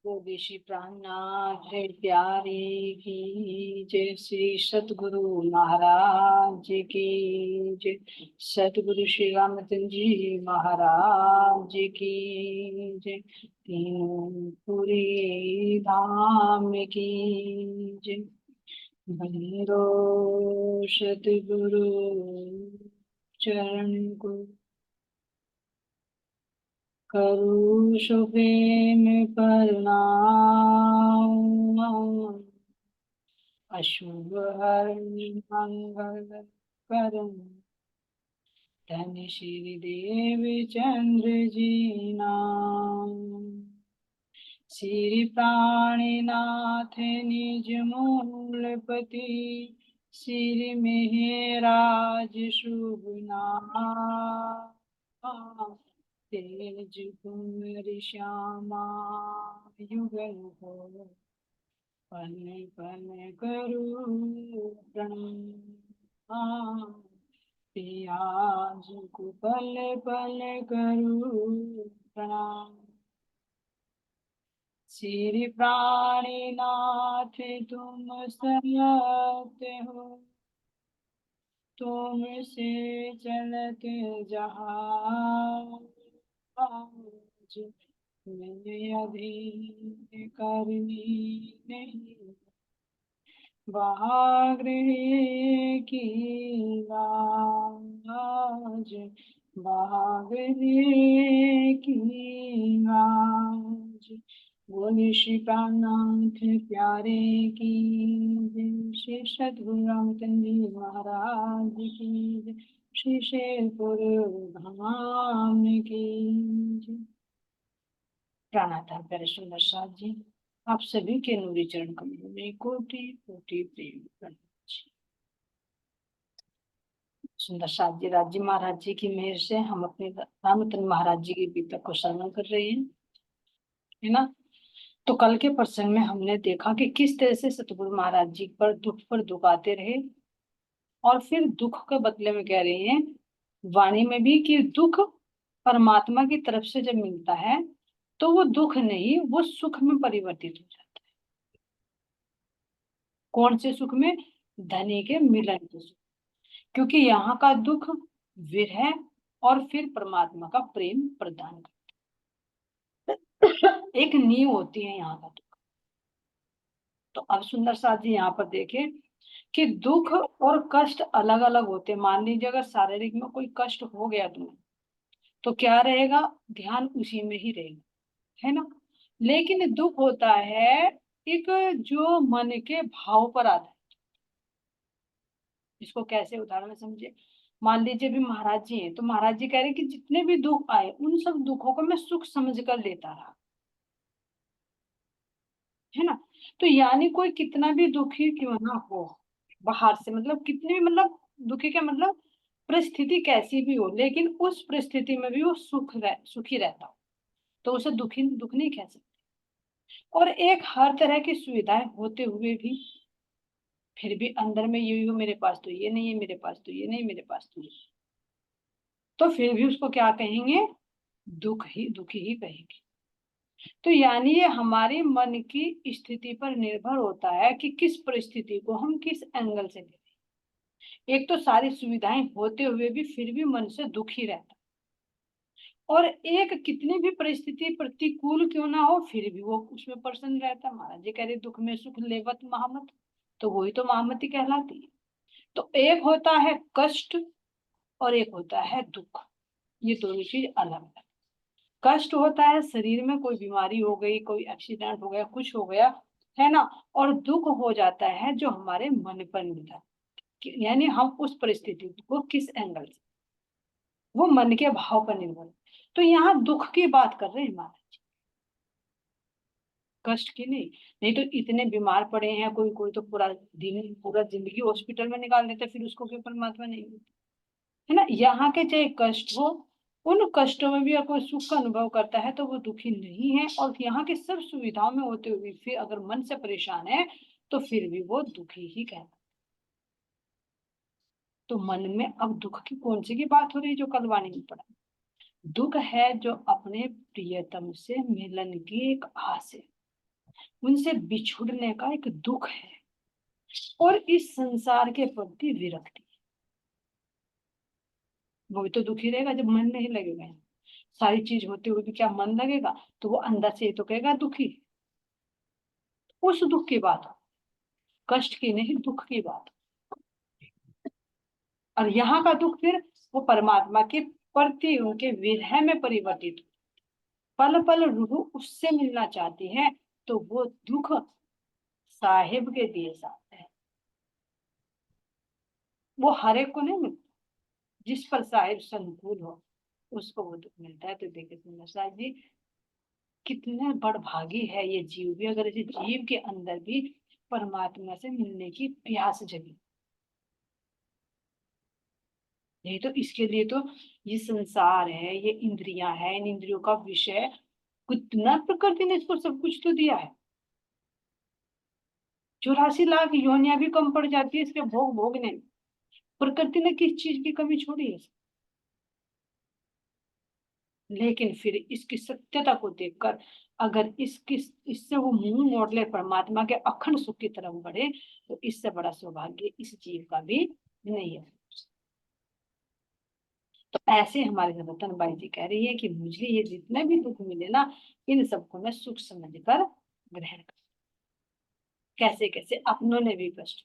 बोले श्री प्राणनाथ प्यारे की जय। श्री सतगुरु महाराज की जय। सतगुरु श्री रामचंद्र जी महाराज की जय। तीनों पूरी धाम की जय। भैरो सतगुरु चरण को करू शुभेन प्रणाम। अशुभ हरि मंगल करम धन श्री देव चंद्र जी नाम। श्री प्राणीनाथ निज मूलपति श्री मेहराज शुभ नाम। तेज कुमर श्यामा युगल हो पल पल करू प्रणाम। पियाज को पल पल करू प्रणाम। श्री प्राणीनाथ तुम सत्य हो तुम से चलत जहाज। मैं अधीन करनी नहीं वहागृह की लाज। वहागृह की लाज। बोले श्री प्राणनाथ प्यारे की जय। श्री सद्गुरु रामचंद्र जी महाराज की जय। श्री शेरपुर धाम की जय। प्राणाधार प्यारे सुंदर साथ जी, आप सभी के नूरी चरण कमलों में कोटि कोटि प्रेम प्रणाम। सुंदर साथ जी राज्य महाराज जी की मेहर से हम अपने रामचंद्र महाराज जी के गीतक को श्रवण कर रहे हैं, है ना। तो कल के प्रसंग में हमने देखा कि किस तरह से सतगुरु महाराज जी पर दुख आते रहे और फिर दुख के बदले में कह रहे हैं वाणी में भी कि दुख परमात्मा की तरफ से जब मिलता है तो वो दुख नहीं, वो सुख में परिवर्तित हो जाता है। कौन से सुख में? धनी के मिलन के सुख। क्योंकि यहाँ का दुख विरह और फिर परमात्मा का प्रेम प्रदान करता है। एक नींव होती है यहाँ का दुख। तो अब सुंदर साथ जी यहाँ पर देखें कि दुख और कष्ट अलग अलग होते हैं। मान लीजिए अगर शारीरिक में कोई कष्ट हो गया तुम्हें तो क्या रहेगा? ध्यान उसी में ही रहेगा, है ना। लेकिन दुख होता है एक जो मन के भाव पर आता है। इसको कैसे उदाहरण में समझे? मान लीजिए भी महाराज जी हैं तो महाराज जी कह रहे हैं कि जितने भी दुख आए उन सब दुखों को मैं सुख समझ कर लेता रहा, है ना। तो यानी कोई कितना भी दुखी क्यों ना हो बाहर से, मतलब कितने भी, मतलब दुखी का मतलब परिस्थिति कैसी भी हो, लेकिन उस परिस्थिति में भी वो सुखी रहता हो तो उसे दुख नहीं कह सकते। और एक हर तरह की सुविधाएं होते हुए भी फिर भी अंदर में ये हो मेरे पास तो ये नहीं है, मेरे पास तो ये नहीं, मेरे पास तो ये, तो फिर भी उसको क्या कहेंगे? दुखी ही कहेंगे। तो यानी ये हमारे मन की स्थिति पर निर्भर होता है कि किस परिस्थिति को हम किस एंगल से लें। एक तो सारी सुविधाएं होते हुए भी फिर भी मन से दुखी रहता, और एक कितनी भी परिस्थिति प्रतिकूल क्यों ना हो फिर भी वो उसमें प्रसन्न रहता। महाराज जी कह रहे दुख में सुख लेवत महामत, तो वही तो महामती कहलाती है। तो एक होता है कष्ट और एक होता है दुख, ये दोनों चीज अलग है। कष्ट होता है शरीर में कोई बीमारी हो गई, कोई एक्सीडेंट हो गया, कुछ हो गया, है ना। और दुख हो जाता है जो हमारे मन पर मिला, यानी हम उस परिस्थिति को किस एंगल से, वो मन के भाव पर निर्भर। तो यहाँ दुख की बात कर रहे हैं महाराज, कष्ट की नहीं। नहीं तो इतने बीमार पड़े हैं, कोई कोई तो पूरा जिंदगी हॉस्पिटल में निकाल देते, फिर उसको क्यों परमात्मा नहीं मिलती, है ना। यहाँ के चाहे कष्ट हो, उन कष्टों में भी अगर कोई सुख का अनुभव करता है तो वो दुखी नहीं है, और यहाँ के सब सुविधाओं में होते हुए फिर अगर मन से परेशान है तो फिर भी वो दुखी ही कहता। तो मन में अब दुख की कौन सी की बात हो रही है जो कल वाणी में पड़ा? दुख है जो अपने प्रियतम से मिलन की एक आस है। उनसे बिछुड़ने का एक दुख है और इस संसार के प्रति विरक्ति। वो भी तो दुखी रहेगा जब मन नहीं लगेगा। सारी चीज होते हुए भी क्या मन लगेगा? तो वो अंदर से तो कहेगा दुखी। उस दुख की बात हो, कष्ट की नहीं, दुख की बात। और यहाँ का दुख फिर वो परमात्मा के प्रति उनके विरह में परिवर्तित। पल पल रूह उससे मिलना चाहती है, तो वो दुख साहिब के दिए साथ है। वो हर एक को नहीं मिलता, जिस पर साहिब संकुल हो उसको वो दुख मिलता है। तो देखिए सुंदर साहब जी, कितने बड़भागी है ये जीव भी, अगर इस जीव के अंदर भी परमात्मा से मिलने की प्यास जगी। नहीं तो इसके लिए तो ये संसार है, ये इंद्रियां है, इन इंद्रियों का विषय कितना प्रकृति ने इसको सब कुछ तो दिया है। 84 लाख योनियां भी कम पड़ जाती है इसके भोग भोगने में। प्रकृति ने किस चीज की कमी छोड़ी है? लेकिन फिर इसकी सत्यता को देखकर अगर इसकी इससे वो मुंह मोड़ ले, परमात्मा के अखंड सुख की तरफ बढ़े, तो इससे बड़ा सौभाग्य इस जीव का भी नहीं है। तो ऐसे हमारे रतन बाई जी कह रही है कि मुझे ये जितने भी दुख मिले ना, इन सबको मैं सुख समझकर ग्रहण कर। कैसे कैसे अपनों ने भी कष्ट।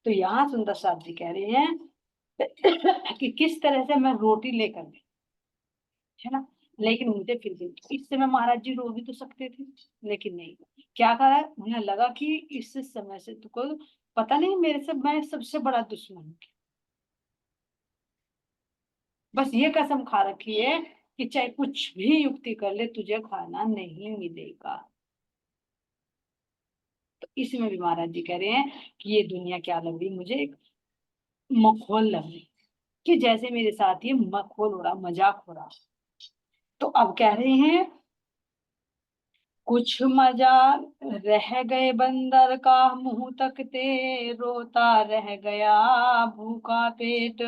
तो यहाँ सुंदर साथ जी कह रहे हैं कि किस तरह से मैं रोटी लेकर गई, है ना। लेकिन मुझे फिर भी इस समय महाराज जी रो भी तो सकते थे, लेकिन नहीं। क्या कहा, उन्हें लगा कि इस समय से तुमको पता नहीं मेरे से मैं सबसे बड़ा दुश्मन हूँ। बस ये कसम खा रखी है कि चाहे कुछ भी युक्ति कर ले, तुझे खाना नहीं मिलेगा। तो इसमें भी महाराज जी कह रहे हैं कि ये दुनिया क्या लग रही मुझे, एक मखौल लग रही, कि जैसे मेरे साथ ये मखौल हो रहा, मजाक हो रहा। तो अब कह रहे हैं, कुछ मजा रह गए बंदर का मुंह तकते, रोता रह गया भूखा पेट।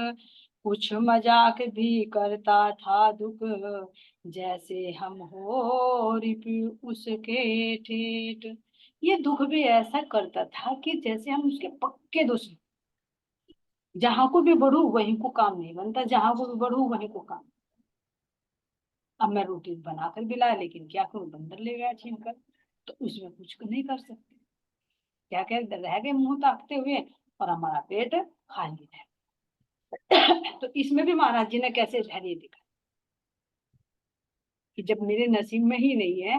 कुछ मजाक भी करता था दुख, जैसे हम हो रिपु उसके ठेठ। ये दुख भी ऐसा करता था कि जैसे हम उसके पक्के दुश्मन। जहां को भी बढ़ू वहीं को काम नहीं बनता, जहां को भी बढ़ू वहीं को काम। अब मैं रोटी बनाकर भी लाया, लेकिन क्या करूं, बंदर ले गया छीन कर। तो उसमें कुछ नहीं कर सकते। क्या कह रह गए मुंह ताकते हुए, और हमारा पेट खाली है। तो इसमें भी महाराज जी ने कैसे धैर्य दिखा कि जब मेरे नसीब में ही नहीं है,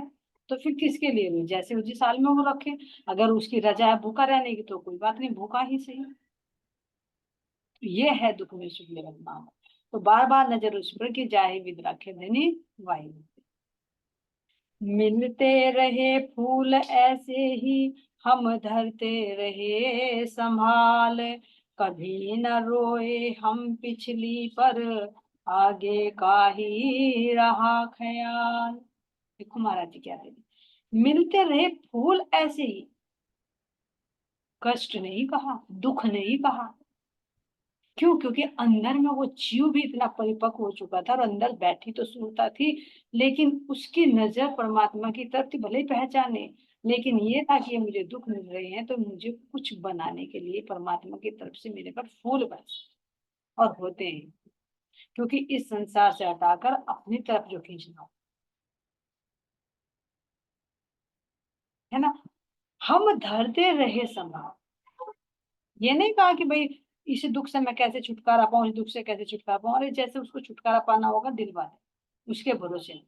तो फिर किसके लिए नहीं, जैसे उसी साल में वो रखे। अगर उसकी रजा है भूखा रहने की, तो कोई बात नहीं, भूखा ही सही। तो ये है दुख में सुख में रखना। तो बार बार नजर उस पर कि जाहे विद राखे धनी वायु। मिलते रहे फूल ऐसे ही हम धरते रहे संभाल, कभी न रोए हम पिछली पर, आगे का ही रहा ख्याल। देखो महाराज जी क्या है, मिलते रहे फूल ऐसे ही। कष्ट नहीं कहा, दुख नहीं कहा। क्यों? क्योंकि अंदर में वो जीव भी इतना परिपक्व हो चुका था, और अंदर बैठी तो सुरता थी, लेकिन उसकी नजर परमात्मा की तरफ थी, भले ही पहचाने। लेकिन ये था कि ये मुझे दुख मिल रहे हैं, तो मुझे कुछ बनाने के लिए परमात्मा की तरफ से मेरे पर फूल बरस और होते हैं। क्योंकि इस संसार से हटाकर अपनी तरफ जो खींचना हो, है ना। हम धरते रहे संभाल। ये नहीं कहा कि भाई इस दुख से मैं कैसे छुटकारा पाऊं, इस दुख से कैसे छुटकारा पाऊं। अरे जैसे उसको छुटकारा पाना होगा दिल वाले, उसके भरोसे।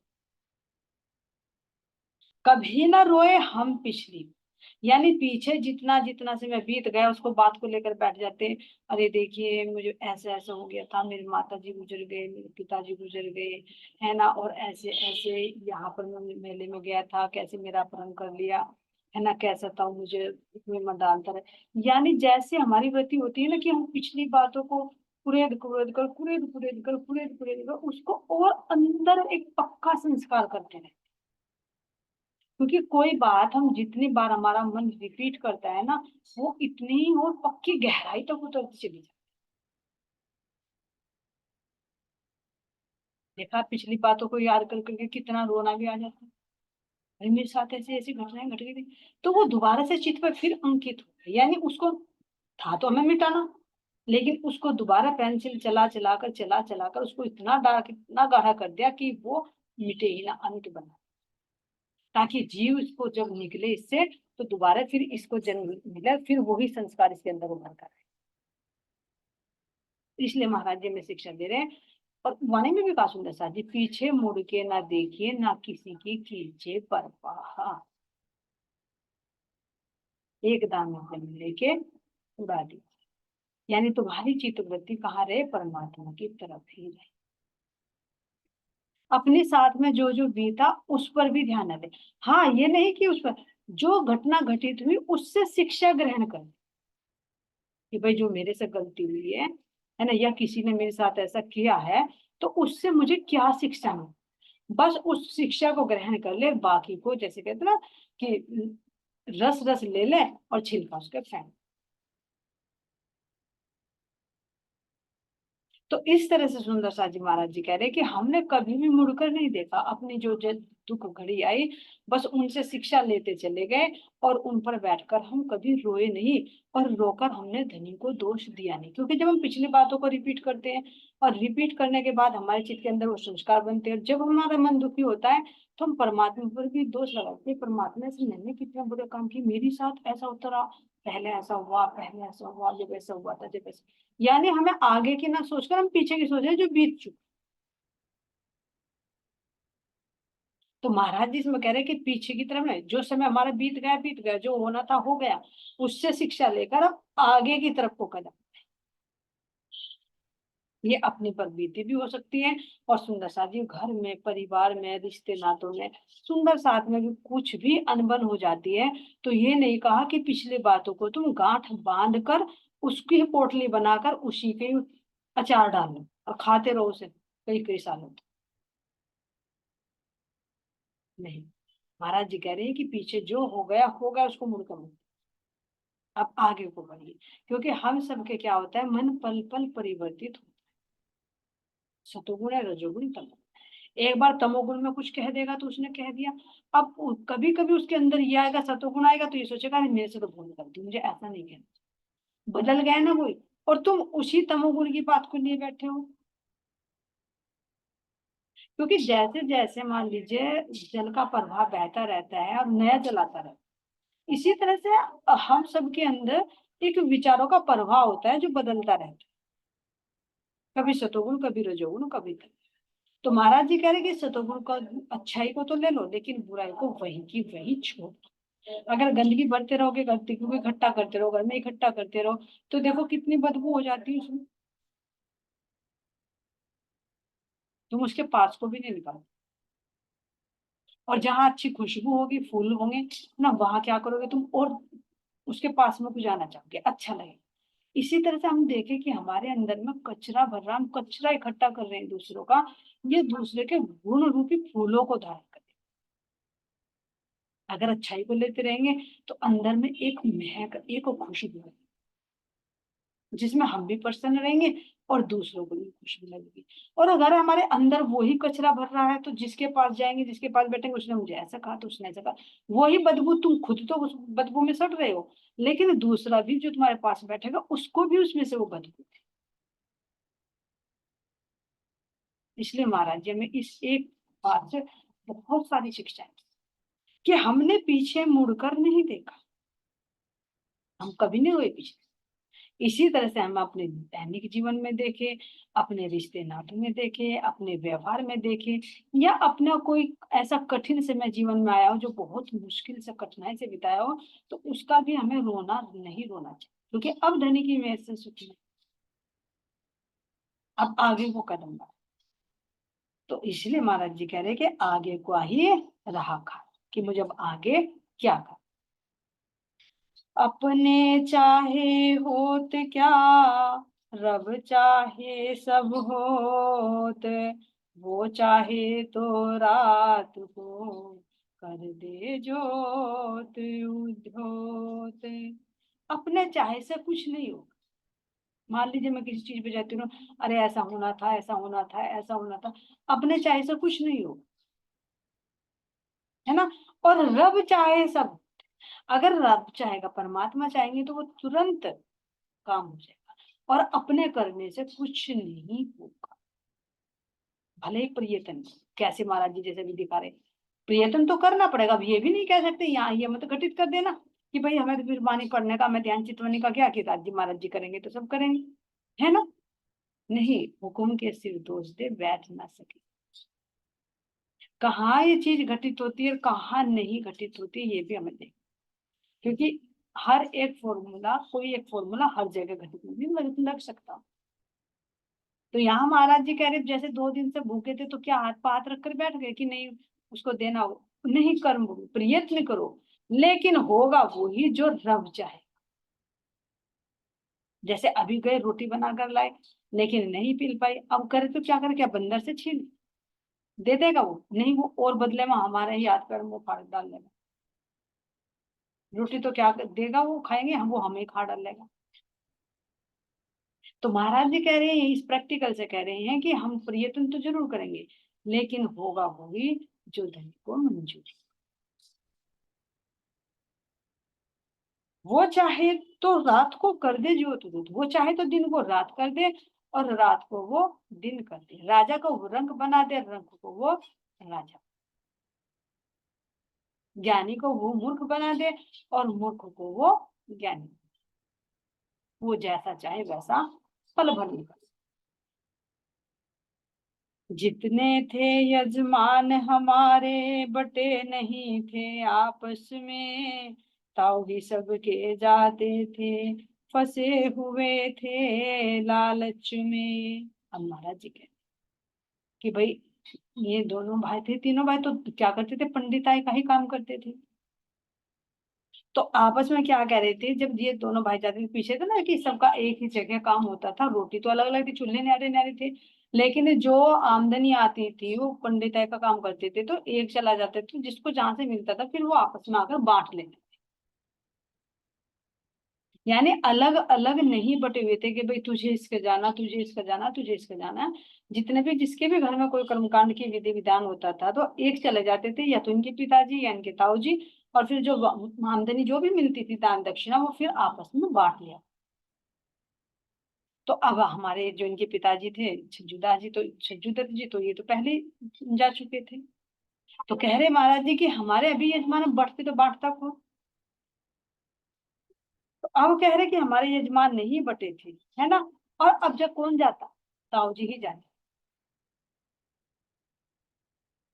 कभी ना रोए हम पिछली, यानी पीछे जितना जितना से मैं बीत गया उसको बात को लेकर बैठ जाते। अरे देखिए मुझे ऐसे ऐसे हो गया था, मेरे माता जी गुजर गए, मेरे पिताजी गुजर गए, है ना, और ऐसे ऐसे यहाँ पर मैं मेले में गया था, कैसे मेरा अपहरण कर लिया, है ना, कैसा था मुझे, इसमें मतांतर है। यानी जैसे हमारी वृत्ति होती है ना कि हम पिछली बातों को कुरेद कुरेद कर उसको और अंदर एक पक्का संस्कार करते हैं। क्योंकि कोई बात हम जितनी बार हमारा मन रिपीट करता है ना, वो इतनी ही और पक्की गहराई तक उतरती चली जाती है। देखा पिछली बातों को याद कर करके कितना रोना भी आ जाता है। भाई मेरे साथ ऐसी ऐसी घटनाएं घट गई थी, तो वो दोबारा से चित्त पर फिर अंकित हो गया। यानी उसको था तो हमें मिटाना, लेकिन उसको दोबारा पेंसिल चला चला कर उसको इतना डार्क इतना गाढ़ा कर दिया कि वो मिटे ही ना, अंत बना, ताकि जीव इसको जब निकले इससे तो दोबारा फिर इसको जन्म मिले, फिर वही संस्कार इसके अंदर उभर कर आए। इसलिए महाराज जी में शिक्षा दे रहे हैं। और वाणी में भी कहा सुंदर सा जी, पीछे मुड़ के ना देखिए ना किसी की कीजिए परवाह, एक दाम में जन्म लेके उड़ा दी। यानी तुम्हारी चित्तवृत्ति कहाँ रहे, परमात्मा की तरफ ही रहे। अपने साथ में जो जो बीता उस पर भी ध्यान न दे। हाँ, ये नहीं कि उस पर जो घटना घटित हुई उससे शिक्षा ग्रहण कर, कि भाई जो मेरे से गलती हुई है ना, या किसी ने मेरे साथ ऐसा किया है, तो उससे मुझे क्या शिक्षा मिली, बस उस शिक्षा को ग्रहण कर ले, बाकी को जैसे कहते ना कि रस रस ले ले और छिलका उसके फेंक। तो इस तरह से सुंदर सा जी महाराज जी कह रहे हैं कि हमने कभी भी मुड़कर नहीं देखा, अपनी जो जो दुख घड़ी आई बस उनसे शिक्षा लेते चले गए, और उन पर बैठकर हम कभी रोए नहीं, और रोकर हमने धनी को दोष दिया नहीं। क्योंकि जब हम पिछली बातों को रिपीट करते हैं और रिपीट करने के बाद हमारे चित्त के अंदर वो संस्कार बनते हैं, और जब हमारा मन दुखी होता है तो हम परमात्मा पर भी दोष लगाते हैं, परमात्मा से मैंने कितने बुरे काम किए, मेरे साथ ऐसा होता रहा, पहले ऐसा हुआ, पहले ऐसा हुआ, जब ऐसा हुआ था, जब ऐसा। यानी हमें आगे की ना सोचकर हम पीछे की सोच रहे हैं जो बीत चुका। तो महाराज जी इसमें कह रहे हैं कि पीछे की तरफ नहीं, जो समय हमारा बीत गया, जो होना था हो गया, उससे शिक्षा लेकर अब आगे की तरफ को कदम। ये अपने पर बीती भी हो सकती है, और सुंदर साथ ही घर में, परिवार में, रिश्ते नातों में, सुंदर साथ में भी कुछ भी अनबन हो जाती है, तो ये नहीं कहा कि पिछली बातों को तुम गांठ बांध कर उसकी ही पोटली बनाकर उसी के अचार डाल लो और खाते रहो उसे कई कई सालों तक। नहीं, महाराज जी कह रहे हैं कि पीछे जो हो गया उसको मुड़कर मत, अब आगे को बढ़िए। क्योंकि हम सबके क्या होता है, मन पल पल परिवर्तित होता है, सतोगुण है, रजोगुण, तमोगुण। एक बार तमोगुण में कुछ कह देगा तो उसने कह दिया, अब कभी कभी उसके अंदर ये आएगा, सतोगुण आएगा तो ये सोचेगा अरे मेरे से तो भूल कर दी, मुझे ऐसा नहीं कहना, बदल गए ना कोई, और तुम उसी तमोगुण की बात को लिए बैठे हो। क्योंकि जैसे जैसे मान लीजिए जल का प्रवाह बहता रहता है और नया जल आता रहता है, इसी तरह से हम सबके अंदर एक विचारों का प्रवाह होता है जो बदलता रहता है, कभी सतोगुण, कभी रजोगुण, कभी तमोगुण। तो महाराज जी कह रहे कि सतोगुण का अच्छाई को तो ले लो, लेकिन बुराई को वही की वही छोड़ दो। अगर गंदगी भरते रहोगे, गंदगी को इकट्ठा करते रहो, घर में इकट्ठा करते रहो, तो देखो कितनी बदबू हो जाती है उसमें, तुम उसके पास को भी नहीं निकाल। और जहाँ अच्छी खुशबू होगी, फूल होंगे ना, वहां क्या करोगे तुम, और उसके पास में कुछ जाना चाहोगे, अच्छा लगे। इसी तरह से हम देखें कि हमारे अंदर में कचरा भर रहा, हम कचरा इकट्ठा कर रहे हैं दूसरों का, ये दूसरे के गुण रूपी फूलों को धारण करें। अगर अच्छाई को लेते रहेंगे तो अंदर में एक महक, एक खुशबू है, जिसमें हम भी प्रसन्न रहेंगे और दूसरों को भी खुशबू लगेगी। और अगर हमारे अंदर वही कचरा भर रहा है तो जिसके पास जाएंगे, जिसके पास बैठेंगे, उसने मुझे ऐसा कहा तो उसने ऐसा कहा, वही बदबू, तुम खुद तो उस बदबू में सड़ रहे हो, लेकिन दूसरा भी जो तुम्हारे पास बैठेगा उसको भी उसमें से वो बदबू। इसलिए महाराज जी हमें इस एक बात से बहुत सारी शिक्षाएं, कि हमने पीछे मुड़कर नहीं देखा, हम कभी नहीं हुए पीछे। इसी तरह से हम अपने दैनिक जीवन में देखें, अपने रिश्ते नातों में देखें, अपने व्यवहार में देखें, या अपना कोई ऐसा कठिन समय जीवन में आया हो जो बहुत मुश्किल से कठिनाई से बिताया हो, तो उसका भी हमें रोना नहीं रोना चाहिए, क्योंकि अब धनी की मेहर से सुखी है, अब आगे वो कदम बढ़ा। तो इसलिए महाराज जी कह रहे कि आगे को ही रहा खा, कि मुझे अब आगे क्या कर, अपने चाहे होत क्या, रब चाहे सब होत, वो चाहे तो रात को कर दे जोत उद्योत। अपने चाहे से कुछ नहीं हो। मान लीजिए मैं किसी चीज पे जाती हूँ, अरे ऐसा होना था, ऐसा होना था, ऐसा होना था, अपने चाहे से कुछ नहीं हो, है ना। और रब चाहे सब, अगर रब चाहेगा, परमात्मा चाहेंगे तो वो तुरंत काम हो जाएगा। और अपने करने से कुछ नहीं होगा, भले ही प्रयत्न कैसे महाराज जी जैसे भी दिखा रहे, प्रयत्न तो करना पड़ेगा। अब ये भी नहीं कह सकते यहाँ ये मत घटित कर देना कि भाई हमें तो फिर वाणी पढ़ने का, हमें ध्यान चितवने का क्या किताब जी महाराज जी करेंगे तो सब करेंगे, है ना। नहीं, हुकुम के सिर दोष दे बैठ ना सके। कहाँ ये चीज घटित होती है, कहाँ नहीं घटित होती है, ये भी हमें देख, क्योंकि हर एक फॉर्मूला, कोई एक फॉर्मूला हर जगह घटित नहीं लग सकता। तो यहाँ महाराज जी कह रहे जैसे 2 दिन से भूखे थे तो क्या हाथ पाथ रख कर बैठ गए कि नहीं उसको देना हो, नहीं, कर्म करो, प्रयत्न करो, लेकिन होगा वही जो रब चाहे। जैसे अभी गए रोटी बना कर लाए, लेकिन नहीं पील पाई, अब करे तो क्या करे, क्या बंदर से छीन दे देगा वो, नहीं, वो और बदले में हमारे ही हाथ पैर मुंह फाड़ डाल लेगा। रोटी तो क्या देगा, वो खाएंगे हम, वो हमें खा डाल लेगा। तो महाराज जी कह रहे हैं, इस प्रैक्टिकल से कह रहे हैं कि हम प्रयत्न तो जरूर करेंगे, लेकिन होगा वही जो धन को मंजूर। वो चाहे तो रात को कर दे ज्योत, वो चाहे तो दिन को रात कर दे और रात को वो दिन कर दे, राजा को वो रंग बना दे, रंग को वो राजा, ज्ञानी को वो मूर्ख बना दे और मूर्ख को वो ज्ञानी, वो जैसा चाहे वैसा फल भर निकल। जितने थे यजमान हमारे, बटे नहीं थे आपस में, ताऊ ही सबके जाते थे, फंसे हुए थे लालच में। अब महाराज जी कहते कि भाई ये दोनों भाई थे, तीनों भाई तो क्या करते थे, पंडिताई का ही काम करते थे। तो आपस में क्या कह रहे थे, जब ये दोनों भाई जाते थे, पीछे था ना कि सबका एक ही जगह काम होता था, रोटी तो अलग अलग थी, चूल्हे न्यारे न्यारे थे, लेकिन जो आमदनी आती थी वो पंडिताई का काम करते थे, तो एक चला जाते थे, जिसको जहां से मिलता था फिर वो आपस में आकर बांट लेते। यानी अलग अलग नहीं बटे हुए थे कि भाई तुझे इसके जाना, तुझे इसका जाना, तुझे इसका जाना। जितने भी जिसके भी घर में कोई कर्मकांड की विधि विधान होता था तो एक चले जाते थे, या तो इनके पिताजी या इनके ताऊ जी, और फिर जो आमदनी जो भी मिलती थी दान दक्षिणा वो फिर आपस में बांट लिया। तो अब हमारे जो इनके पिताजी थे छज्जूदास जी, तो छज्जूदत्त जी, तो ये तो पहले ही जा चुके थे। तो कह रहे महाराज जी कि हमारे अभी यजमान बढ़ते तो बांटता को, तो अब कह रहे कि हमारे यजमान नहीं बटे थे, है ना। और अब जब कौन जाता, ताऊ जी ही जाते।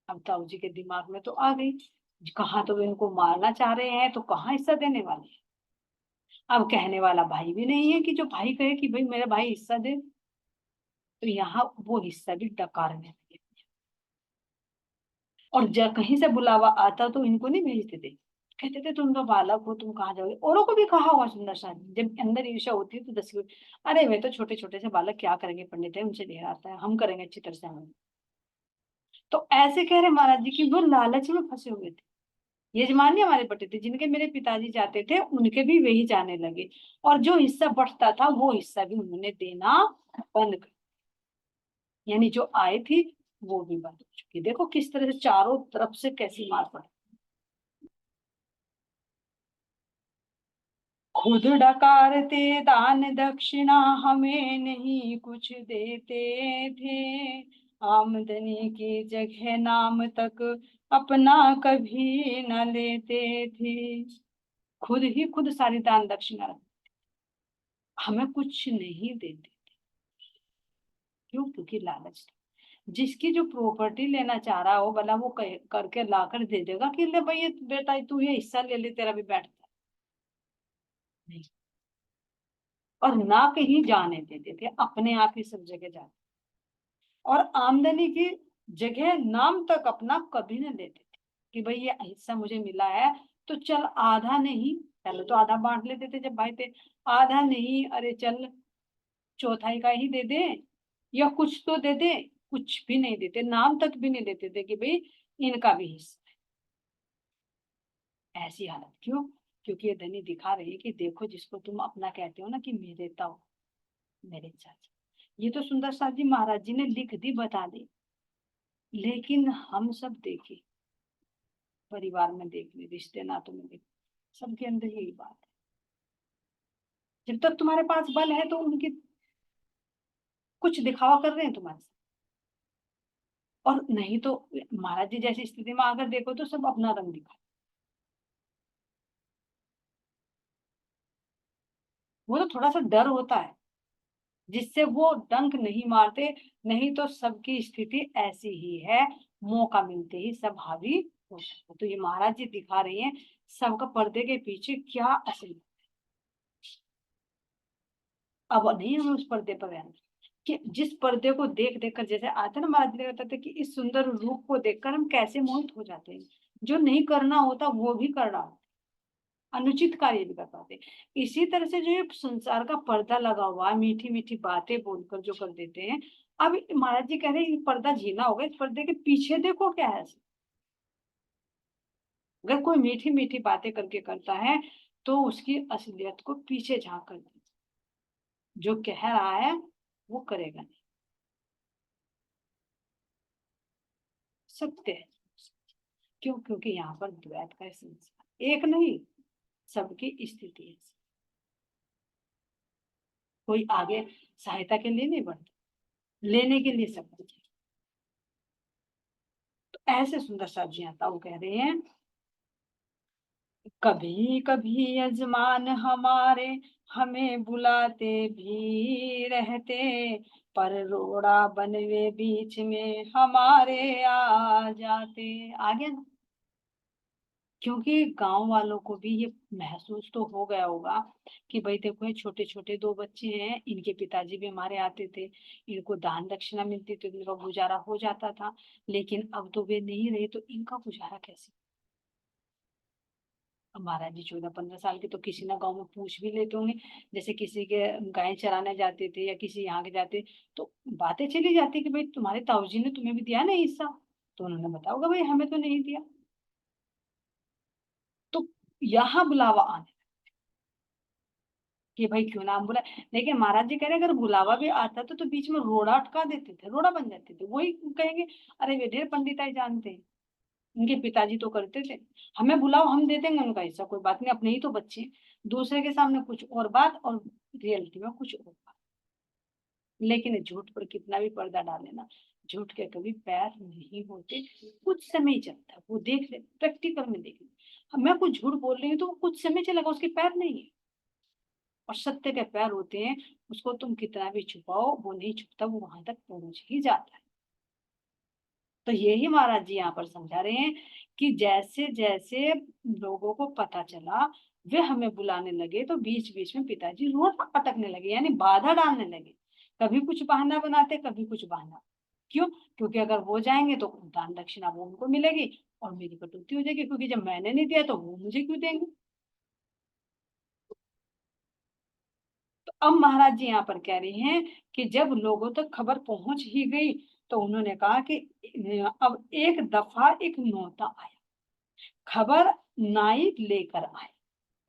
अब ताऊ जी के दिमाग में तो आ गई, कहाँ तो इनको मारना चाह रहे हैं, तो कहाँ हिस्सा देने वाले हैं। अब कहने वाला भाई भी नहीं है कि जो भाई कहे कि भाई मेरा भाई हिस्सा दे, तो यहाँ वो हिस्सा भी डकारने लगे। और जब कहीं से बुलावा आता तो इनको नहीं भेजते थे, कहते थे तुम तो बालक हो, तुम कहाँ जाओगे। औरों को भी कहा होगा सुंदर सा, जब अंदर ईर्ष्या होती है तो 10 अरे वे तो छोटे छोटे से बालक क्या करेंगे, पंडित है उनसे ढेर आता है, हम करेंगे अच्छी तरह से हम। तो ऐसे कह रहे महाराज जी की वो लालच में फंसे हुए थे। यजमान नहीं हमारे बटे थे, जिनके मेरे पिताजी जाते थे उनके भी वही जाने लगे, और जो हिस्सा बढ़ता था वो हिस्सा भी उन्होंने देना बंद कर, यानी जो आए थी वो भी बंद हो चुकी। देखो किस तरह से चारों तरफ से कैसी मार पड़ी। खुद डकारते दान दक्षिणा, हमें नहीं कुछ देते थे, आमदनी की जगह नाम तक अपना कभी न लेते थे। खुद ही खुद सारी दान दक्षिणा हमें कुछ नहीं देते। क्यों? क्योंकि लालच था। जिसकी जो प्रॉपर्टी लेना चाह रहा हो भला वो करके लाकर दे देगा कि ले भाई ये बेटा तू ये हिस्सा ले ले, तेरा भी बैठता नहीं। और ना कहीं जाने देते थे, अपने आप ही सब जगह जाते, और आमदनी की जगह नाम तक अपना कभी न लेते थे कि भाई ये हिस्सा मुझे मिला है तो चल आधा नहीं, पहले तो आधा बांट लेते थे जब भाई थे, आधा नहीं अरे चल चौथाई का ही दे दे, या कुछ तो दे दे, कुछ भी नहीं देते, नाम तक भी नहीं देते थे कि भाई इनका भी हिस्सा है। ऐसी हालत क्यों? क्योंकि ये धनी दिखा रहे हैं कि देखो जिसको तुम अपना कहते हो ना कि मेरे ताऊ, मेरे चाचा, ये तो सुंदर साथ जी महाराज जी ने लिख दी, बता दी, लेकिन हम सब देखे परिवार में देख ले, रिश्ते नातों में देख, सबके अंदर यही बात है। जब तक तुम्हारे पास बल है तो उनकी कुछ दिखावा कर रहे हैं तुम्हारे साथ, और नहीं तो महाराज जी जैसी स्थिति में अगर देखो तो सब अपना रंग दिखा, वो तो थोड़ा सा डर होता है जिससे वो डंक नहीं मारते, नहीं तो सबकी स्थिति ऐसी ही है, मौका मिलते ही सब हावी हो सकते। तो ये महाराज जी दिखा रही हैं सबका पर्दे के पीछे क्या असल। अब नहीं हमें उस पर्दे पर रहना, कि जिस पर्दे को देख देख कर, जैसे आते ना महाराज जी ने बताते कि इस सुंदर रूप को देखकर हम कैसे मोहित हो जाते हैं, जो नहीं करना होता वो भी कर रहा होता, अनुचित कार्य भी कर पाते। इसी तरह से जो ये संसार का पर्दा लगा हुआ है, मीठी मीठी बातें बोलकर जो कर देते हैं, अब महाराज जी कह रहे हैं ये पर्दा झीना होगा, इस पर्दे के पीछे देखो क्या है। अगर कोई मीठी मीठी बातें करके करता है तो उसकी असलियत को पीछे झांक कर दे, जो कह रहा है वो करेगा नहीं, सत्य है। क्यों? क्योंकि यहाँ पर द्वैत का संसार, एक नहीं, सबकी स्थिति है। कोई आगे सहायता के लिए नहीं बढ़ता, लेने के लिए सब कुछ है। तो ऐसे सुंदर सा जी आता वो कह रहे हैं, कभी कभी यजमान हमारे हमें बुलाते भी रहते, पर रोड़ा बनवे बीच में हमारे आ जाते। आगे ना, क्योंकि गांव वालों को भी ये महसूस तो हो गया होगा कि भाई देखो ये छोटे छोटे दो बच्चे हैं, इनके पिताजी भी हमारे आते थे, इनको दान दक्षिणा मिलती तो इनका गुजारा हो जाता था, लेकिन अब तो वे नहीं रहे तो इनका गुजारा कैसे। अब महाराज जी 14-15 साल के तो किसी ना गांव में पूछ भी लेते होंगे, जैसे किसी के गाय चराने जाते थे या किसी यहाँ के जाते, तो बातें चली जाती कि भाई तुम्हारे ताऊजी ने तुम्हें भी दिया ना हिस्सा, तो उन्होंने बताया होगा भाई हमें तो नहीं दिया। तो यहाँ बुलावा आने कि भाई क्यों नाम बुला, लेकिन महाराज जी कह रहे अगर बुलावा भी आता तो बीच में रोड़ा अटका देते थे, रोड़ा बन जाते थे, वही कहेंगे अरे वे ढेर पंडिताई जानते हैं, उनके पिताजी तो करते थे, हमें बुलाओ हम दे देंगे उनका हिस्सा, कोई बात नहीं, अपने ही तो बच्चे हैं। दूसरे के सामने कुछ और बात और रियलिटी में कुछ और बात। लेकिन झूठ पर कितना भी पर्दा डाले ना, झूठ के कभी पैर नहीं होते, कुछ समय ही चलता है, वो देख ले, प्रैक्टिकल में देख ले, मैं कुछ झूठ बोल रही हूँ तो कुछ समय चलेगा, उसके पैर नहीं है। और सत्य के पैर होते हैं, उसको तुम कितना भी छुपाओ वो नहीं छुपता, वो वहां तक पहुंच ही जाता है। तो यही महाराज जी यहाँ पर समझा रहे हैं कि जैसे जैसे लोगों को पता चला, वे हमें बुलाने लगे तो बीच बीच में पिताजी रोड अटकने लगे, यानी बाधा डालने लगे, कभी कुछ बहाना बनाते कभी कुछ बहाना। क्यों? क्योंकि अगर वो जाएंगे तो दान दक्षिणा वो उनको मिलेगी और मेरी कटौती हो जाएगी, क्योंकि जब मैंने नहीं दिया तो वो मुझे क्यों देंगे। तो अब महाराज जी यहाँ पर कह रहे हैं कि जब लोगों तक खबर पहुंच ही गई तो उन्होंने कहा कि अब एक दफा एक न्योता आया, खबर नाई लेकर आए।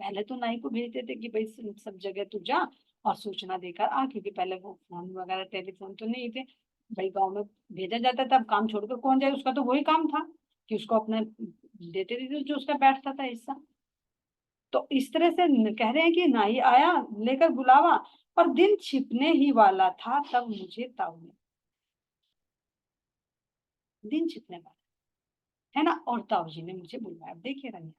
पहले तो नाई को भेजते थे कि भाई सब जगह तू जा और सूचना देकर आ, क्योंकि पहले वो फोन वगैरह टेलीफोन तो नहीं थे, भाई गांव में भेजा जाता था, अब काम छोड़कर कौन जाए, उसका तो वही काम था कि उसको अपने देते थे जो उसका बैठता था हिस्सा। तो इस तरह से कह रहे हैं कि नाई आया लेकर बुलावा, और दिन छिपने ही वाला था तब मुझे ताऊ ने, दिन छिपने वाला है ना, और ताऊ जी ने मुझे बुलवाया। देखिए रंग,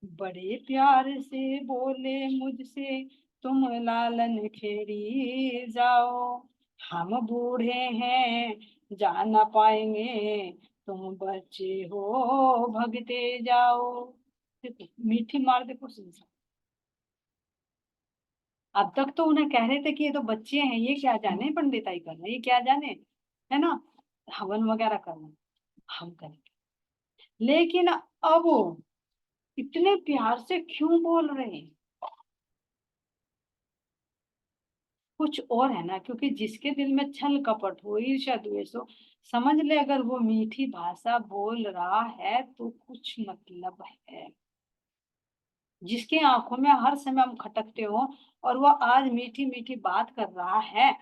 बड़े प्यार से बोले मुझसे, तुम लालन खेड़ी जाओ, हम बूढ़े हैं जा ना पाएंगे, तुम बच्चे हो भगते जाओ। देखो मीठी मार, देखो संसार। अब तक तो उन्हें कह रहे थे कि ये तो बच्चे हैं, ये क्या जाने पंडिताई करना, ये क्या जाने, है ना, हवन वगैरह करना, हम करेंगे। लेकिन अब वो इतने प्यार से क्यों बोल रहे हैं? कुछ और है ना, क्योंकि जिसके दिल में छल कपट हो, ईर्ष्या द्वेष हो, समझ ले अगर वो मीठी भाषा बोल रहा है तो कुछ मतलब है। जिसके आंखों में हर समय हम खटकते हो और वो आज मीठी मीठी बात कर रहा है,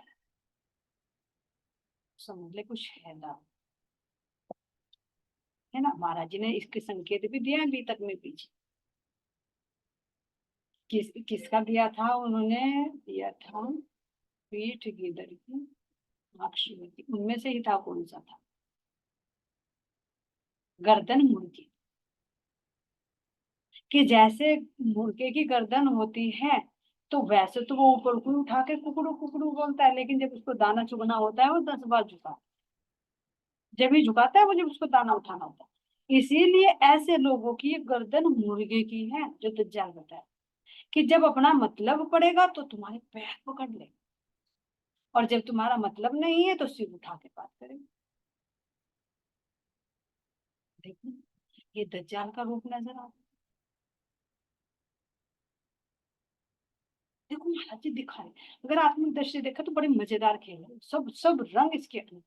समझ ले कुछ है ना। है ना। महाराज जी ने इसके संकेत भी दिया है बीतक में पीछे। किसका दिया था उन्होंने? दिया था पीठ गिदड़ की आँख की, उनमें से ही था, कौन सा था? गर्दन मुर्गी। कि जैसे मुर्गे की गर्दन होती है, तो वैसे तो वो ऊपर को उठा के कुकड़ू कुकड़ू बोलता है, लेकिन जब उसको दाना चुगना होता है वो 10 बार झुका, जब ही झुकाता है वो, जब उसको दाना उठाना होता है। इसीलिए ऐसे लोगों की ये गर्दन मुर्गे की है, जो दज्जाल बताया कि जब अपना मतलब पड़ेगा तो तुम्हारे पैर पकड़ ले, और जब तुम्हारा मतलब नहीं है तो सिर उठा के बात करेगा। देखो, ये दज्जाल का रूप नजर आता है। देखो महाराज जी दिखाए, अगर आत्मिक दृष्टि देखा तो बड़े मजेदार खेल है, सब सब रंग इसके अंदर।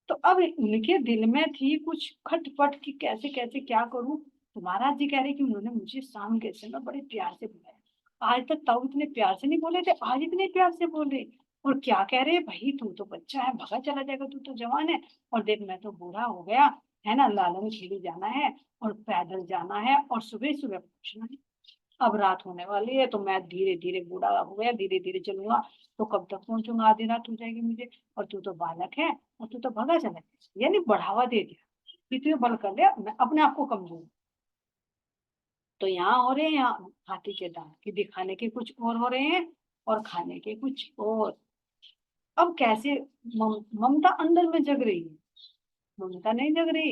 तो अब उनके दिल में थी कुछ खटपट कि कैसे कैसे क्या करूं। तो महाराज जी कह रहे कि उन्होंने मुझे शाम के समय बड़े प्यार से बुलाया। आज तक ताऊ इतने प्यार से नहीं बोले थे, आज इतने प्यार से बोले। और क्या कह रहे, भाई तू तो बच्चा है, भगा चला जाएगा, तू तो जवान है, और देख मैं तो बूढ़ा हो गया, है ना, लालन खेड़ी जाना है और पैदल जाना है और सुबह सुबह पहुंचना है। अब रात होने वाली है, तो मैं धीरे धीरे बूढ़ा हो गया, धीरे धीरे चलूंगा, तो कब तक पहुंचूंगा? आधी रात हो जाएगी मुझे, और तू तो बालक है, और तू तो भगा चला गया। यानी बढ़ावा दे दिया कि तू ये बल कर ले, मैं अपने आप को कमजोर। तो यहाँ हो रहे हैं, यहाँ हाथी के दांत कि दिखाने के कुछ और हो रहे हैं और खाने के कुछ और। अब कैसे ममता अंदर में जग रही है? ममता नहीं जग रही,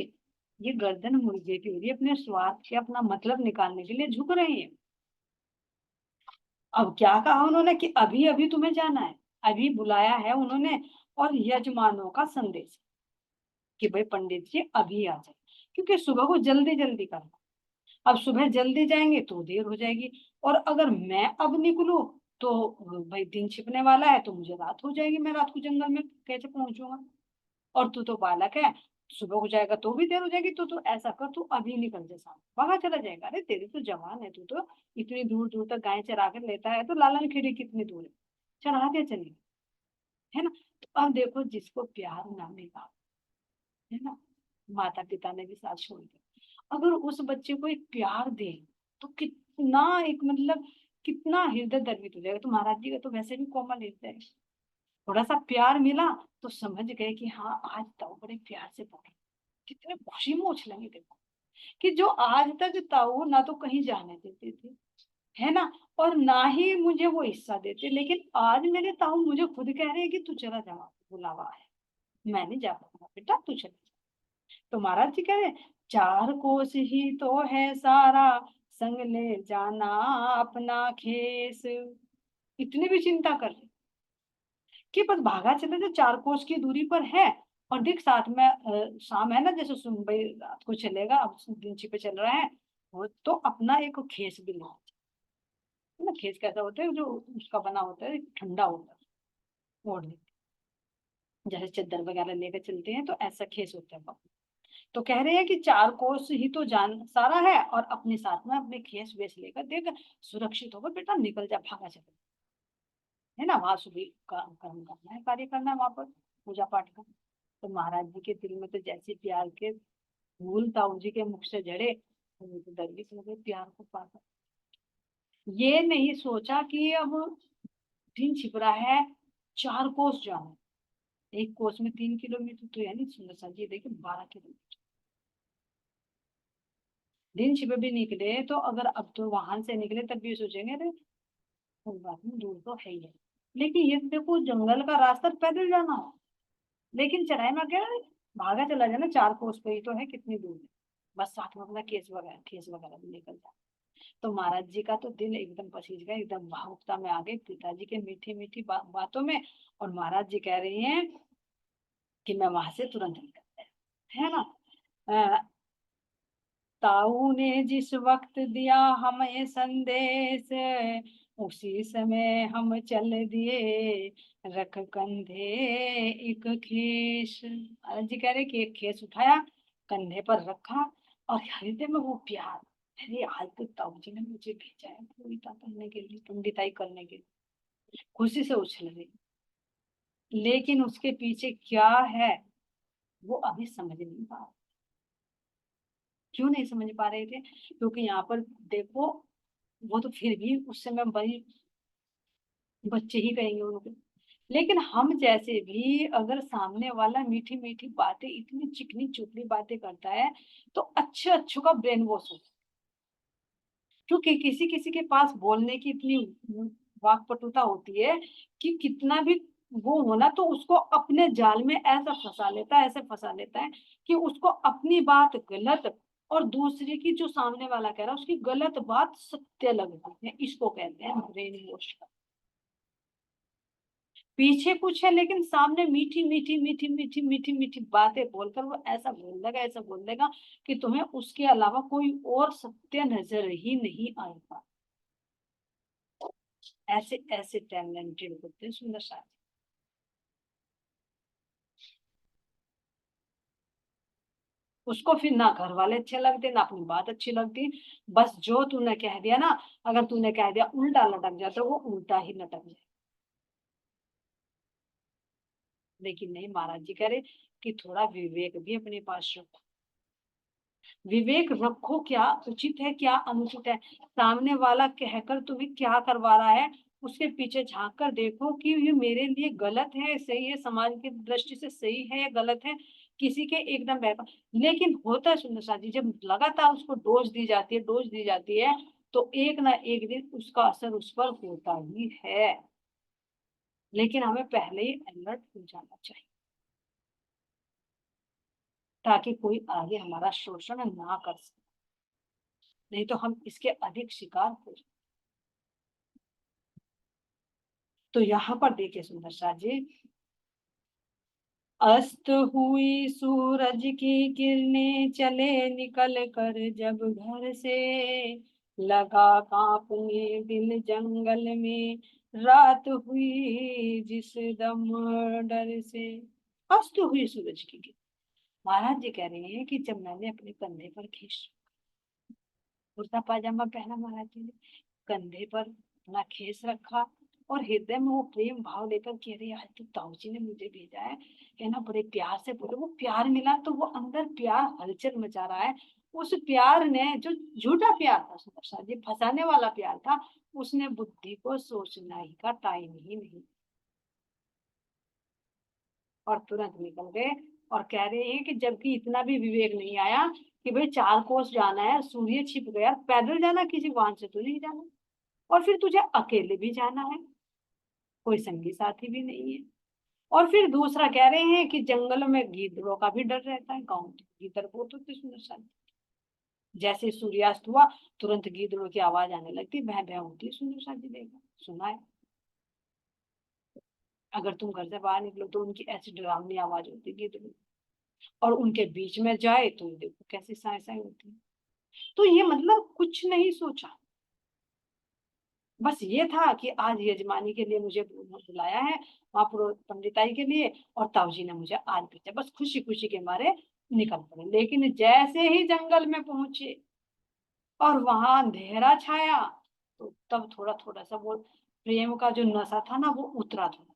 ये गर्दन मुर्गे के लिए अपने स्वार्थ के, अपना मतलब निकालने के लिए झुक रहे हैं। अब क्या कहा उन्होंने कि अभी अभी तुम्हें जाना है, अभी बुलाया है उन्होंने, और यजमानों का संदेश कि भाई पंडित जी अभी आ जाए, क्योंकि सुबह को जल्दी जल्दी करना। अब सुबह जल्दी जाएंगे तो देर हो जाएगी, और अगर मैं अब निकलूं तो भाई दिन छिपने वाला है, तो मुझे रात हो जाएगी, मैं रात को जंगल में कैसे पहुंचूंगा? और तू तो बालक है, सुबह हो जाएगा तो भी देर हो जाएगी, तो तू ऐसा कर, तू अभी निकल जा, साथ वहां चला जाएगा। अरे तेरी तो जवान है, तू तो इतनी दूर दूर तक गाय चरा कर लेता है, तो लालन खेड़ी कितनी दूर है, चढ़ा के चली, है ना। तो अब देखो, जिसको प्यार ना मिला, है ना, माता पिता ने भी साथ छोड़ दिया, अगर उस बच्चे को एक प्यार दे, तो कितना एक मतलब कितना हृदय द्रवित हो जाएगा। तो महाराज जी का तो वैसे भी कोमल हृदय है, थोड़ा सा प्यार मिला तो समझ गए कि हाँ आज ताऊ बड़े प्यार से बोले, कितने खुशी में उछलेंगे। देखो कि जो आज तक ताऊ ना तो कहीं जाने देते थे, है ना, और ना ही मुझे वो हिस्सा देते, लेकिन आज मेरे ताऊ मुझे खुद कह रहे हैं कि तू चला जा, बुलावा है, मैं नहीं जा पाऊंगा बेटा, तू चला जा। तो महाराज जी कह रहे, 4 कोस ही तो है सारा, संग ले जाना अपना खेस। इतनी भी चिंता कर रहे कि बस भागा चले, जो 4 कोस की दूरी पर है, और देख साथ में शाम है ना, जैसे सुन भाई रात को चलेगा, अब दिन छिपे चल रहा है, वो तो अपना एक खेस भी लो, है ना। खेस कैसा होता है, जो उसका बना होता है, ठंडा होता है, ओढ़ने, जैसे चद्दर वगैरह लेकर चलते हैं, तो ऐसा खेस होता है बाबू। तो कह रहे हैं कि 4 कोस ही तो जान सारा है, और अपने साथ में अपने खेस वेस लेकर देख, सुरक्षित होकर बेटा निकल जा, भागा चले, है ना। वहां सुबह का कर्म करना है, कार्य करना है वहां पर, पूजा पाठ का। तो महाराज जी के दिल में तो जैसे प्यार के फूल ताऊ जी के मुख से झड़े, तो वो तो दरविश हो गए प्यार को पाकर। ये नहीं सोचा कि अब दिन छिप रहा है, 4 कोस जाना, 1 कोस में 3 किलोमीटर, तो यानी सुंदर सा जी देखिए 12 किलोमीटर। दिन छिपे भी निकले तो, अगर अब तो वाहन से निकले तब भी सोचेंगे अरे कोई बात नहीं, दूर तो है ही है, लेकिन ये देखो जंगल का रास्ता, पैदल जाना हो, लेकिन चढ़ाई में क्या है, भागा चला जाना, 4 कोस पे ही तो है, कितनी दूर है, बस साथ में अपना केस वगैरह भी लेकर जाए। तो महाराज जी का तो दिल एकदम पसीज गया, एकदम भावुकता में आ गए पिताजी के मीठी मीठी बातों में। और महाराज जी कह रही हैं कि मैं वहां से तुरंत निकलता है ना। अ, ताऊ ने जिस वक्त दिया हमें संदेश, उसी समय हम चल दिए, रख कंधे एक खेस। महाराज जी कह रहे कि एक खेस उठाया, कंधे पर रखा, और हृदय में वो प्यार, अरे आज तो ताऊ जी ने मुझे भेजा है कविता पढ़ने के लिए, पंडिताई करने के लिए, खुशी से उछल रही। लेकिन उसके पीछे क्या है, वो अभी समझ नहीं पा रहे। क्यों नहीं समझ पा रहे थे? क्योंकि यहाँ पर देखो, वो तो फिर भी उस समय बड़ी बच्चे ही कहेंगे उनको। लेकिन हम जैसे भी अगर सामने वाला मीठी मीठी बातें, इतनी चिकनी चुपड़ी बातें करता है, तो अच्छे अच्छों का ब्रेन वॉश होता है। क्योंकि किसी किसी के पास बोलने की इतनी वाक्पटुता होती है कि कितना भी वो होना, तो उसको अपने जाल में ऐसा फंसा लेता है, ऐसे फंसा लेता है कि उसको अपनी बात गलत और दूसरे की जो सामने वाला कह रहा है उसकी गलत बात सत्य लगती है। इसको कहते हैं ब्रेन वॉश। पीछे कुछ है लेकिन सामने मीठी मीठी मीठी मीठी मीठी मीठी बातें बोलकर वो ऐसा बोल देगा, ऐसा बोल देगा कि तुम्हें उसके अलावा कोई और सत्य नजर ही नहीं आएगा। ऐसे ऐसे टैलेंटेड होते हैं सुंदर साथी। उसको फिर ना घर वाले अच्छे लगते, ना अपनी बात अच्छी लगती। बस जो तूने कह दिया ना, अगर तूने कह दिया उल्टा लटक जाए तो वो उल्टा ही लटक जाए। लेकिन नहीं, महाराज जी कह रहे कि थोड़ा विवेक भी अपने पास रखो। विवेक रखो, क्या उचित है क्या अनुचित है, सामने वाला कहकर तुम्हें क्या करवा रहा है, उसके पीछे झांक कर देखो कि ये मेरे लिए गलत है, सही है, समाज की दृष्टि से सही है या गलत है। किसी के एकदम बैठा। लेकिन होता है सुंदर साथी, जब लगातार उसको डोज दी जाती है, डोज दी जाती है, तो एक ना एक दिन उसका असर उस पर होता ही है। लेकिन हमें पहले ही अलर्ट हो जाना चाहिए, ताकि कोई आगे हमारा शोषण ना कर सके। नहीं तो हम इसके अधिक शिकार हो जाए। तो यहाँ पर देखिए सुंदर शाह जी, अस्त हुई सूरज की किरणें चले निकल कर जब घर से, लगा कांपने दिल जंगल में, रात हुई जिस दम डर से। अस्त हुई सूरज की किरण। महाराज जी कह रहे हैं कि जब मैंने अपने कंधे पर खींच कुर्ता पाजामा पहना, महाराज जी ने कंधे पर अपना खींच रखा और हृदय में वो प्रेम भाव लेकर कह रहे आज तो ताऊ जी ने मुझे भेजा है ना, बड़े प्यार से बोले। वो प्यार मिला तो वो अंदर प्यार हलचल मचा रहा है। उस प्यार ने, जो झूठा प्यार था सुंदर शाह जी, फंसाने वाला प्यार था, उसने बुद्धि को सोचना ही का टाइम ही नहीं, और तुरंत निकल गए। और कह रहे हैं कि जबकि इतना भी विवेक नहीं आया कि भाई 4 कोस जाना है, सूर्य छिप गया, पैदल जाना, किसी वाहन से तो नहीं जाना, और फिर तुझे अकेले भी जाना है, कोई संगी साथी भी नहीं है। और फिर दूसरा कह रहे हैं कि जंगलों में गीदड़ों का भी डर रहता है। गाँव में गीदड़ बहुत होते सुंदर सा। जैसे सूर्यास्त हुआ, तुरंत गीदड़ों की आवाज आने लगती, भय भय होती है सुंदर सा जी, देखा सुना है। अगर तुम घर से बाहर निकलो तो उनकी ऐसी डरावनी आवाज होती है गीदड़ों, और उनके बीच में जाए तो देखो कैसी साय साय होती है। तो ये मतलब कुछ नहीं सोचा, बस ये था कि आज यजमानी के लिए मुझे बुलाया है, वहां पंडिताई के लिए, और ताऊ जी ने मुझे आज भेजा, बस खुशी खुशी के मारे निकल पड़े। लेकिन जैसे ही जंगल में पहुंचे और वहां अंधेरा छाया, तो तब थोड़ा थोड़ा सा वो प्रेम का जो नशा था ना, वो उतरा थोड़ा।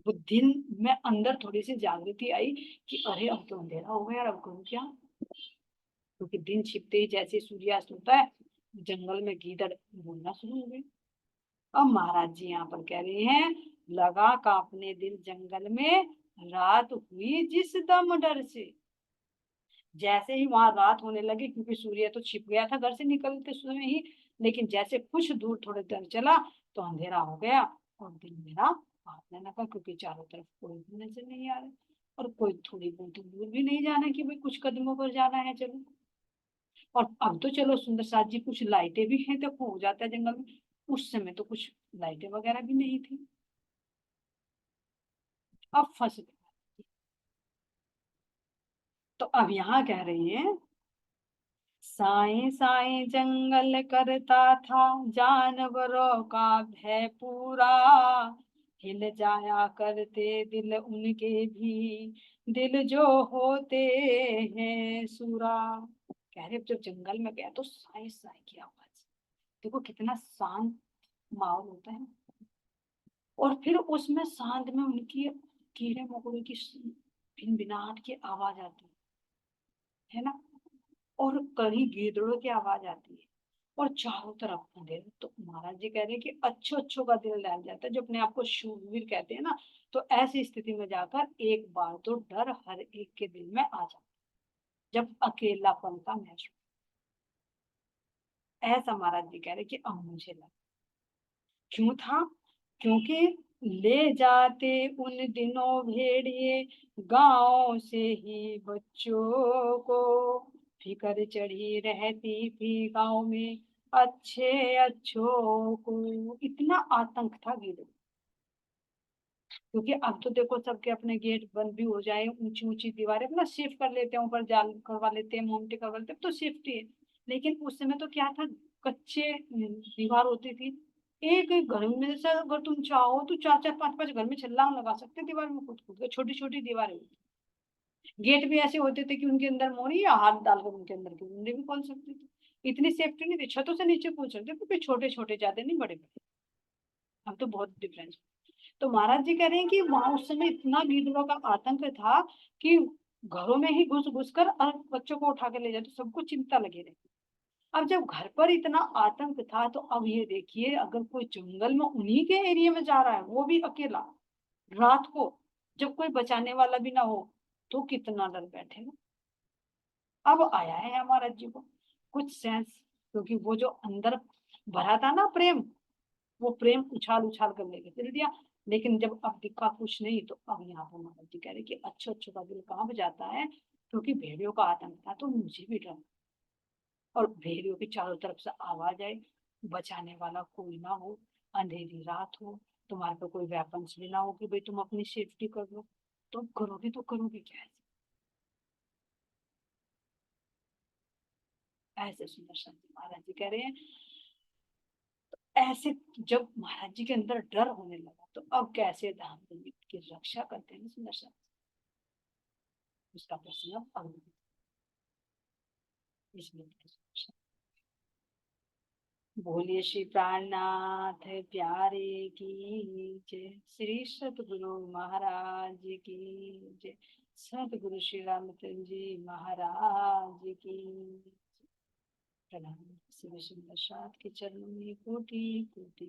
बुद्धि में अंदर थोड़ी सी जागृति आई कि अरे अब तो अंधेरा हो गया, अब करूँ क्या। क्योंकि दिन छिपते ही जैसे सूर्यास्त होता है, जंगल में गीदड़ बोलना शुरू हो गए। अब महाराज जी यहाँ पर कह रहे हैं, लगा कांपने दिल जंगल में, रात हुई जिस दम डर से। जैसे ही वहां रात होने लगी, क्योंकि सूर्य तो छिप गया था घर से निकलते समय ही, लेकिन जैसे कुछ दूर थोड़े देर चला तो अंधेरा हो गया, और दिल मेरा कांपने लगा, क्योंकि चारों तरफ कोई भी नजर नहीं आ रहा, और कोई थोड़ी बहुत दूर भी नहीं जाना कि भाई कुछ कदमों पर जाना है चलो। और अब तो चलो सुंदर साथ जी कुछ लाइटें भी हैं, तो हो जाता है जंगल में। उस समय तो कुछ लाइटें वगैरह भी नहीं थी। अब फंस गए। तो अब यहाँ कह रही है, साए साए जंगल करता था, जानवरों का भय पूरा, हिल जाया करते दिल उनके भी, दिल जो होते हैं सूरा। कह रहे जब जंगल में गया तो साए साए की आवाज, देखो कितना शांत माहौल होता है, और फिर उसमें शांत में उनकी कीड़े मकोड़े की भिनभिनाहट की आवाज आती है ना, और कहीं गीदड़ों की आवाज आती है, और चारों तरफ अंधेरा। तो महाराज जी कह रहे हैं कि अच्छो अच्छों का दिल दहल जाता है, जो अपने आप को शूरवीर कहते हैं ना। तो ऐसी स्थिति में जाकर एक बार तो डर हर एक के दिल में आ जाता, जब अकेलापन का महसूस। ऐसा महाराज जी कह रहे कि अब मुझे लगा। क्यों था? क्योंकि ले जाते उन दिनों भेड़िए गांव से ही बच्चों को, फिकर चढ़ी रहती थी गांव में अच्छे अच्छों को। इतना आतंक था गीदड़, क्योंकि अब तो देखो सबके अपने गेट बंद भी हो जाए, ऊंची ऊंची दीवारें अपना शिफ्ट कर लेते हैं, ऊपर जाल करवा लेते हैं, मोमटे करवा लेते हैं, तो सेफ्टी है। लेकिन उस समय तो क्या था, कच्चे दीवार होती थी। एक एक घर में से अगर तुम चाहो तो चार चार पांच पांच घर में छलांग लगा सकते हैं दीवार में, कूद कूद के। छोटी छोटी दीवारें होती। गेट भी ऐसे होते थे कि उनके अंदर मोरी या हाथ डालकर उनके अंदर की कुंडी भी खोल सकते थे। इतनी सेफ्टी नहीं थी, छतों से नीचे कूद सकते थे, छोटे छोटे, ज्यादा नहीं, बड़े बड़े। अब तो बहुत डिफरेंस। तो महाराज जी कह रहे हैं कि वहां उस समय इतना गीदड़ों का आतंक था कि घरों में ही घुस घुस कर और बच्चों को उठा के ले जाते, सबको चिंता लगी रहती। अब जब घर पर इतना आतंक था, तो अब ये देखिए, अगर कोई जंगल में उन्हीं के एरिया में जा रहा है, वो भी अकेला, रात को, जब कोई बचाने वाला भी ना हो, तो कितना डर बैठेगा। अब आया है हमारा जी को कुछ सेंस, क्योंकि वो जो अंदर भरा था ना प्रेम, वो प्रेम उछाल उछाल कर लेके चल दिया। लेकिन जब अब दिखा कुछ नहीं, तो अब यहाँ पर महाराज जी कह रहे कि अच्छो अच्छो का दिल कहाँ बजाता है, क्योंकि भेड़ियों का आतंक था, तो मुझे भी डर। और भेड़ियों की चारों तरफ से आवाज आए, बचाने वाला कोई ना हो, अंधेरी रात हो, तुम्हारे पे कोई वेपन्स भी ना हो कि भाई तुम अपनी सेफ्टी कर लो, तो करोगे तो करोगे क्या? ऐसे सुंदर संत महाराज जी कह रहे हैं। ऐसे जब महाराज जी के अंदर डर होने लगा, तो अब कैसे धाम की रक्षा करते हैं सुंदर संत, उसका प्रश्न अब अगले इसमें। बोलिए श्री प्राणनाथ प्यारे की जय, श्री सतगुरु महाराज की जय, सतगुरु श्री रामचंद्र जी महाराज की प्रणाम। शिव सुंदर साथ के चरणों में कोटि कोटि